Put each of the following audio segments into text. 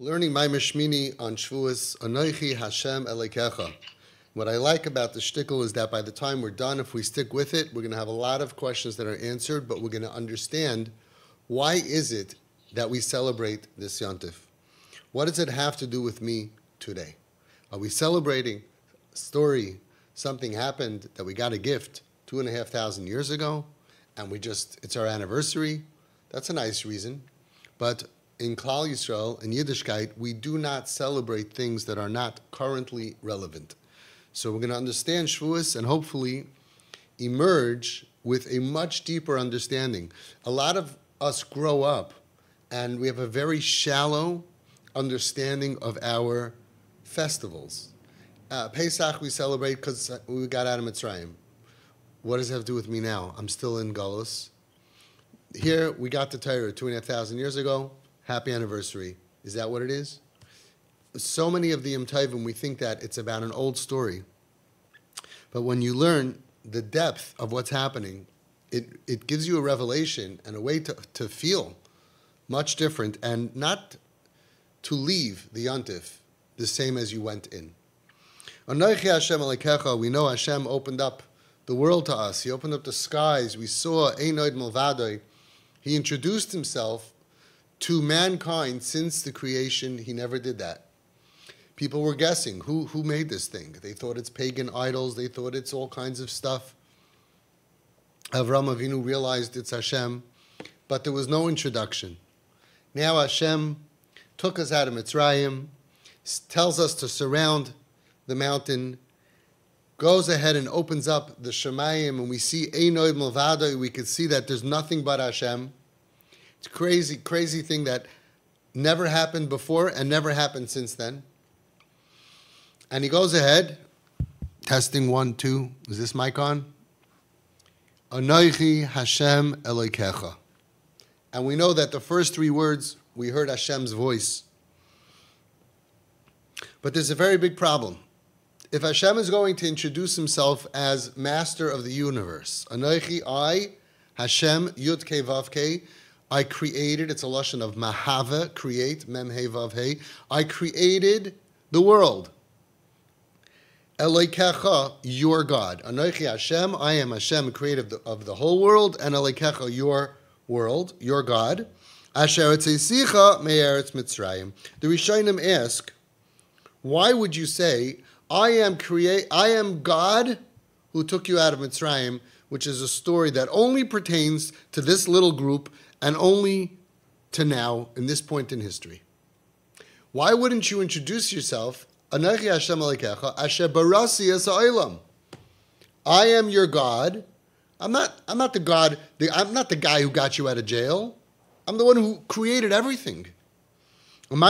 Learning my Mishmini on Shavuos, Anoichi Hashem Elekecha. What I like about the shtickle is that by the time we're done, if we stick with it, we're going to have a lot of questions that are answered, but we're going to understand why is it that we celebrate this Yontif? What does it have to do with me today? Are we celebrating a story, something happened that we got a gift 2,500 years ago, and it's our anniversary? That's a nice reason. But in Klal Yisrael, in Yiddishkeit, we do not celebrate things that are not currently relevant. So we're going to understand Shavuos and hopefully emerge with a much deeper understanding. A lot of us grow up and we have a very shallow understanding of our festivals. Pesach we celebrate because we got out of Mitzrayim. What does it have to do with me now? I'm still in Galus. Here we got the Torah 2,500 years ago. Happy anniversary. Is that what it is? So many of the Yom Tovim, we think that it's about an old story. But when you learn the depth of what's happening, it gives you a revelation and a way to feel much different and not to leave the Yontif the same as you went in. Anoichi Hashem Elekecha, we know Hashem opened up the world to us. He opened up the skies. We saw Einoid Malvadoi. He introduced himself to mankind since the creation. He never did that. People were guessing who made this thing. They thought it's pagan idols. They thought it's all kinds of stuff. Avraham Avinu realized it's Hashem, but there was no introduction. Now Hashem took us out of Mitzrayim, tells us to surround the mountain, goes ahead and opens up the Shemayim, and we see Einoid Malvadoi. We can see that there's nothing but Hashem. It's a crazy, crazy thing that never happened before and never happened since then. And he goes ahead, testing 1, 2. Is this mic on? Anoichi Hashem Elekecha. And we know that the first 3 words, we heard Hashem's voice. But there's a very big problem. If Hashem is going to introduce himself as master of the universe, Anoichi, I, Hashem, Yud Kei Vav Kei, I created, it's a lashon of mahava, create, mem he vav he. I created the world. Elekecha, your God. Anoichi Hashem, I am Hashem, creator of the whole world, and Elekecha, your world, your God. Asher etzesicha me'eretz Mitzrayim. The Rishonim ask, why would you say, I am God who took you out of Mitzrayim, which is a story that only pertains to this little group and only to now, in this point in history? Why wouldn't you introduce yourself? Anoichi Hashem Elekecha, Asher barasi es ha'olam. I am your God. I'm not the God. I'm not the guy who got you out of jail. I'm the one who created everything. That's the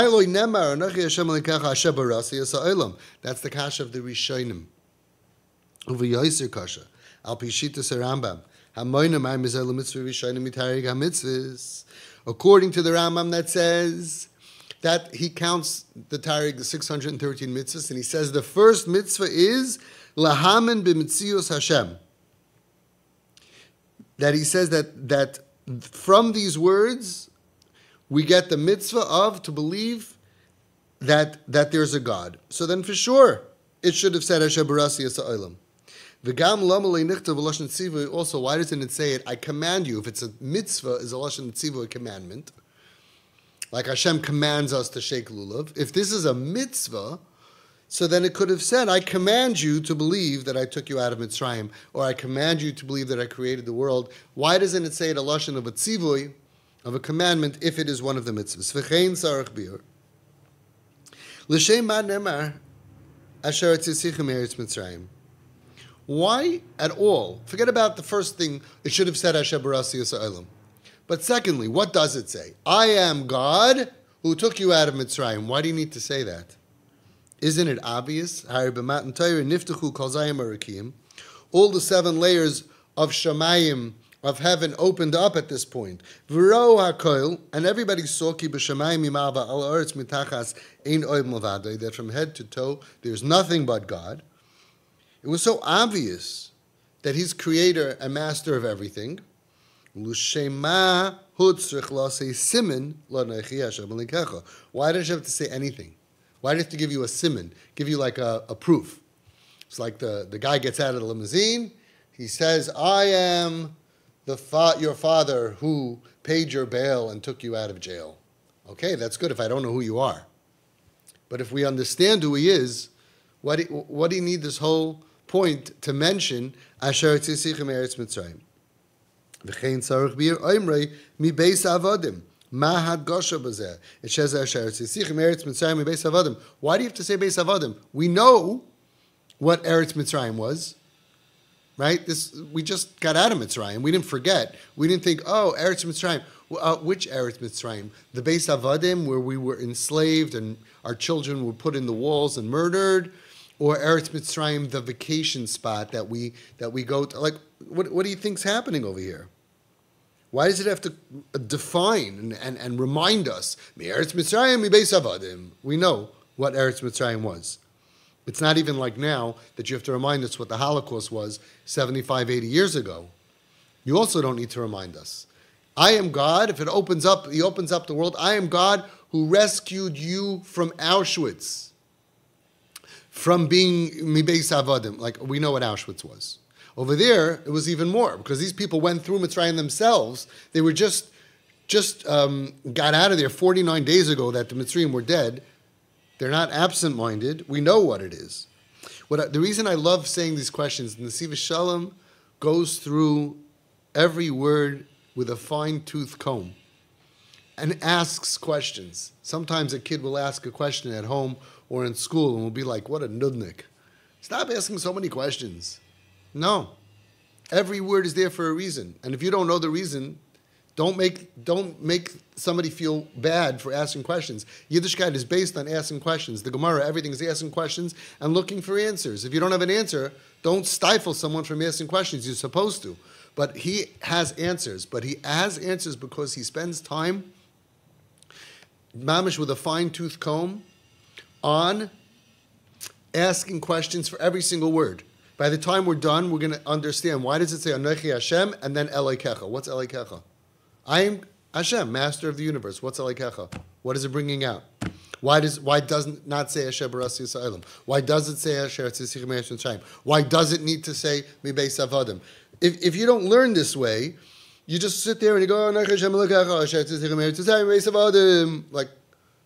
kasha of the Rishonim. Over Yoser kasha. Al pishitas Rambam. According to the Rambam, that says that he counts the Tarig, the 613 mitzvahs, and he says the first mitzvah is lahamen b'mitzios Hashem. That he says that from these words we get the mitzvah of to believe that there's a God. So then for sure it should have said Asher barasi es ha'olam. Also, why doesn't it say it? I command you. If it's a mitzvah, is a lashon tzivu a commandment? Like Hashem commands us to shake lulav. If this is a mitzvah, so then it could have said, I command you to believe that I took you out of Mitzrayim, or I command you to believe that I created the world. Why doesn't it say it a lashon of a tzivui, of a commandment, if it is one of the mitzvahs? V'chein sarach biur. L'shem ma nemar asher etzisichem eretz Mitzrayim. Why at all? Forget about the first thing. It should have said Hashem barasi es ha'olam. But secondly, what does it say? I am God who took you out of Mitzrayim. Why do you need to say that? Isn't it obvious? All the 7 layers of Shamayim, of heaven, opened up at this point. And everybody saw that from head to toe, there's nothing but God. It was so obvious that he's creator and master of everything. L'shema Why does you have to say anything? Why do you have to give you a siman? Give you like a proof. It's like the guy gets out of the limousine. He says, I am your father who paid your bail and took you out of jail. Okay, that's good if I don't know who you are. But if we understand who he is, what do you need this whole point to mention? Asher tzisichem eretz Mitzrayim. V'chein tzarich bir oimrei mi beis avadim. Ma had gosha bazeh. It says Asher tzisichem eretz Mitzrayim mi beis avadim. Why do you have to say beis avadim? We know what Eretz Mitzrayim was. Right? We just got out of Mitzrayim. We didn't forget. We didn't think, oh, Eretz Mitzrayim. Which Eretz Mitzrayim? The Beis Avadim, where we were enslaved and our children were put in the walls and murdered, or Eretz Mitzrayim, the vacation spot that we go to? Like, what do you think's happening over here? Why does it have to define and remind us? Eretz Mitzrayim, mi Beis Avadim. We know what Eretz Mitzrayim was. It's not even like now that you have to remind us what the Holocaust was 75, 80 years ago. You also don't need to remind us. I am God. If it opens up, he opens up the world. I am God who rescued you from Auschwitz, from being Mibeis Avadim. Like, we know what Auschwitz was. Over there, it was even more, because these people went through Mitzrayim themselves. They were just got out of there 49 days ago that the Mitzrayim were dead. They're not absent-minded. We know what it is. The reason I love saying these questions, Nesivas Shalom goes through every word with a fine-tooth comb and asks questions. Sometimes a kid will ask a question at home or in school and will be like, what a nudnik. Stop asking so many questions. No. Every word is there for a reason. And if you don't know the reason, don't make somebody feel bad for asking questions. Yiddishkeit is based on asking questions. The Gemara, everything is asking questions and looking for answers. If you don't have an answer, don't stifle someone from asking questions. You're supposed to. But he has answers. But he has answers because he spends time, mamish with a fine-tooth comb, on asking questions for every single word. By the time we're done, we're going to understand, why does it say Anochi Hashem and then Elokecha? What's Elokecha? I am Hashem, master of the universe. What's Elokecha? What is it bringing out? Why does it not say Hashem Barasi Yisraelim? Why does it say Asher Tzisichem Eretz Mitzrayim? Why does it need to say Mibeis Avadim? If you don't learn this way, you just sit there and you go Hashem Elokecha, Asher Tzisichem Eretz Mitzrayim, Mibeis Avadim, like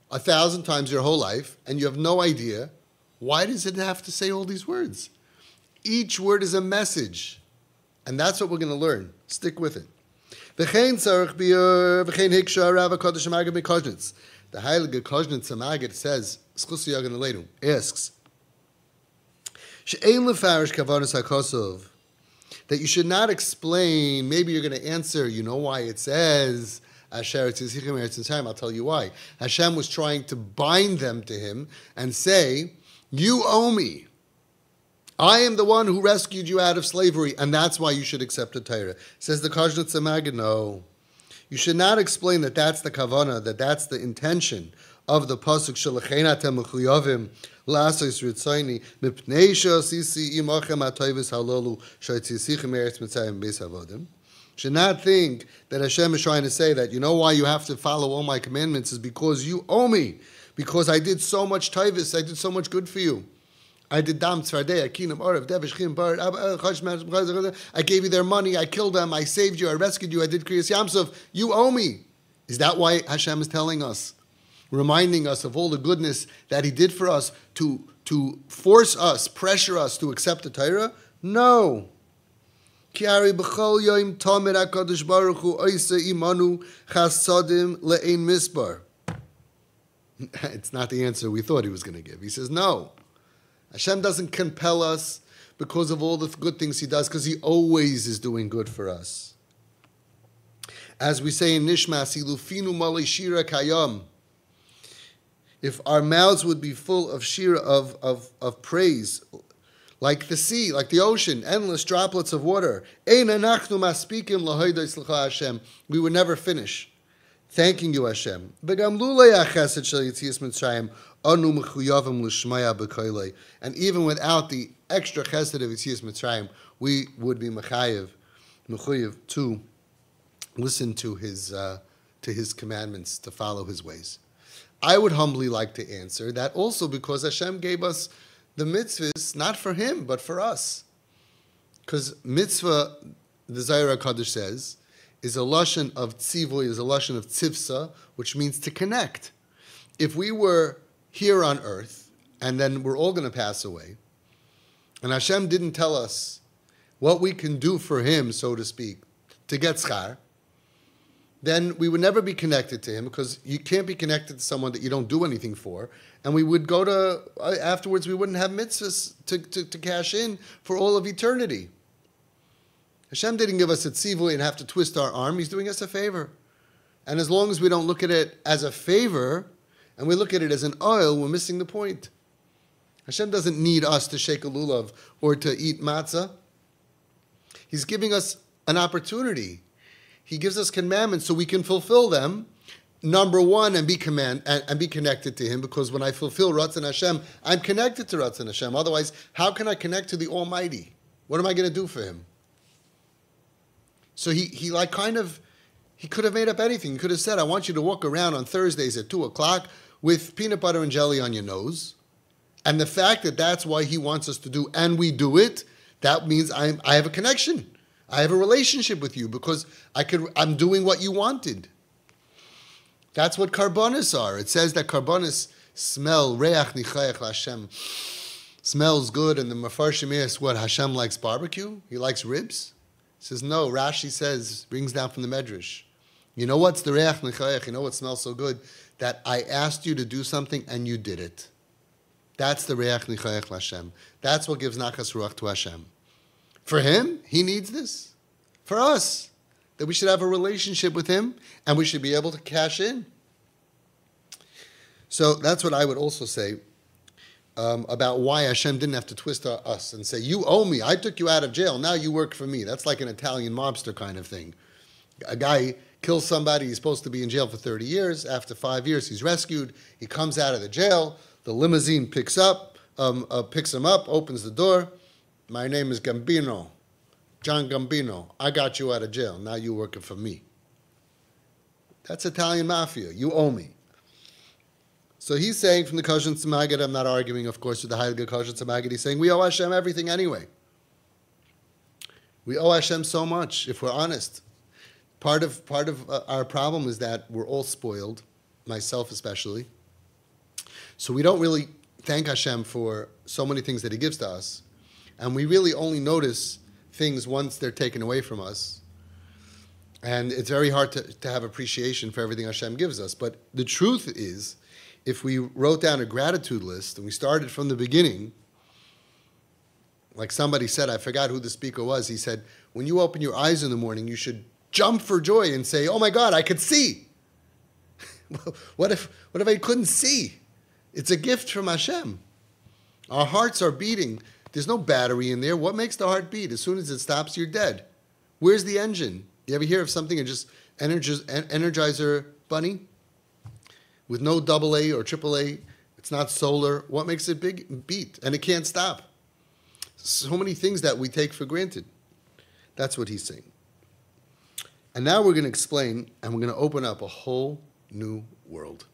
1,000 times your whole life, and you have no idea, why does it have to say all these words? Each word is a message. And that's what we're going to learn. Stick with it. The Heilige Koznitz Magid says, asks, that you should not explain, maybe you're going to answer, you know why it says, I'll tell you why. Hashem was trying to bind them to him and say, you owe me. I am the one who rescued you out of slavery, and that's why you should accept the Torah. Says the Koznitz Magid, no. You should not explain that that's the kavana, that that's the intention of the pasuk Shelechein atem mechuyavim la'asos ritzayni mipnei she'asisi imachem ha'toivos halalu she'tzisichem eretz mitzrayim beis avodim. Should not think that Hashem is trying to say that, you know why you have to follow all my commandments is because you owe me, because I did so much toivos, I did so much good for you. I did dam tzvardei, akinam orav, devish chim bar, I gave you their money, I killed them, I saved you, I rescued you, I did kriyas yamsov. You owe me. Is that why Hashem is telling us, reminding us of all the goodness that he did for us to force us, pressure us to accept the Torah? No. Kiari b'chol yoim tomer HaKadosh Baruch Hu oisa imanu chasadim le'ein misbar. It's not the answer we thought he was going to give. He says, no. Hashem doesn't compel us because of all the good things he does, because he always is doing good for us. As we say in Nishmas, Ilufinu Mali Shira Kayam. If our mouths would be full of shira, of praise, like the sea, like the ocean, endless droplets of water, we would never finish thanking you, Hashem. And even without the extra chesed of Yetzias Mitzrayim, we would be mechuyev to listen to his commandments, to follow his ways. I would humbly like to answer that also because Hashem gave us the mitzvahs, not for him, but for us. Because mitzvah, the Zohar HaKadosh says, is a lashon of tzivoy, is a lashon of tzivsa, which means to connect. If we were here on earth, and then we're all going to pass away, and Hashem didn't tell us what we can do for him, so to speak, to get schar, then we would never be connected to him, because you can't be connected to someone that you don't do anything for, and we would go to, afterwards we wouldn't have mitzvahs to cash in for all of eternity. Hashem didn't give us a tzivui and have to twist our arm. He's doing us a favor. And as long as we don't look at it as a favor, and we look at it as an oil, we're missing the point. Hashem doesn't need us to shake a lulav or to eat matzah. He's giving us an opportunity. He gives us commandments so we can fulfill them. Number one, and be connected to him, because when I fulfill Ratzon Hashem, I'm connected to Ratzon Hashem. Otherwise, how can I connect to the Almighty? What am I going to do for him? So he could have made up anything. He could have said, I want you to walk around on Thursdays at 2 o'clock with peanut butter and jelly on your nose. And the fact that that's why he wants us to do, and we do it, that means I have a connection. I have a relationship with you because I'm doing what you wanted. That's what karbonis are. It says that karbonis smell, reach nichayach Hashem, smells good, and the Mefarshim asks what, Hashem likes barbecue? He likes ribs? He says, no, Rashi says, brings down from the Medrash. You know what's the reach nichayach? You know what smells so good? That I asked you to do something and you did it. That's the reach nichayach Hashem. That's what gives nachas ruach to Hashem. For him, he needs this. For us, that we should have a relationship with him and we should be able to cash in. So that's what I would also say about why Hashem didn't have to twist us and say, you owe me, I took you out of jail, now you work for me. That's like an Italian mobster kind of thing. A guy kills somebody, he's supposed to be in jail for 30 years. After 5 years, he's rescued. He comes out of the jail. The limousine picks him up, opens the door. My name is Gambino, John Gambino. I got you out of jail. Now you're working for me. That's Italian mafia. You owe me. So he's saying from the Kosher Tzemagid, I'm not arguing, of course, with the Heilige Kosher Tzemagid. He's saying we owe Hashem everything anyway. We owe Hashem so much, if we're honest. Part of our problem is that we're all spoiled, myself especially. So we don't really thank Hashem for so many things that he gives to us. And we really only notice things once they're taken away from us. And it's very hard to have appreciation for everything Hashem gives us. But the truth is, if we wrote down a gratitude list and we started from the beginning, like somebody said, I forgot who the speaker was, he said, when you open your eyes in the morning, you should jump for joy and say, oh my God, I could see. What if I couldn't see? It's a gift from Hashem. Our hearts are beating. There's no battery in there. What makes the heart beat? As soon as it stops, you're dead. Where's the engine? You ever hear of something and just Energizer bunny? With no AA or AAA, it's not solar. What makes it beat? And it can't stop. So many things that we take for granted. That's what he's saying. And now we're going to explain, and we're going to open up a whole new world.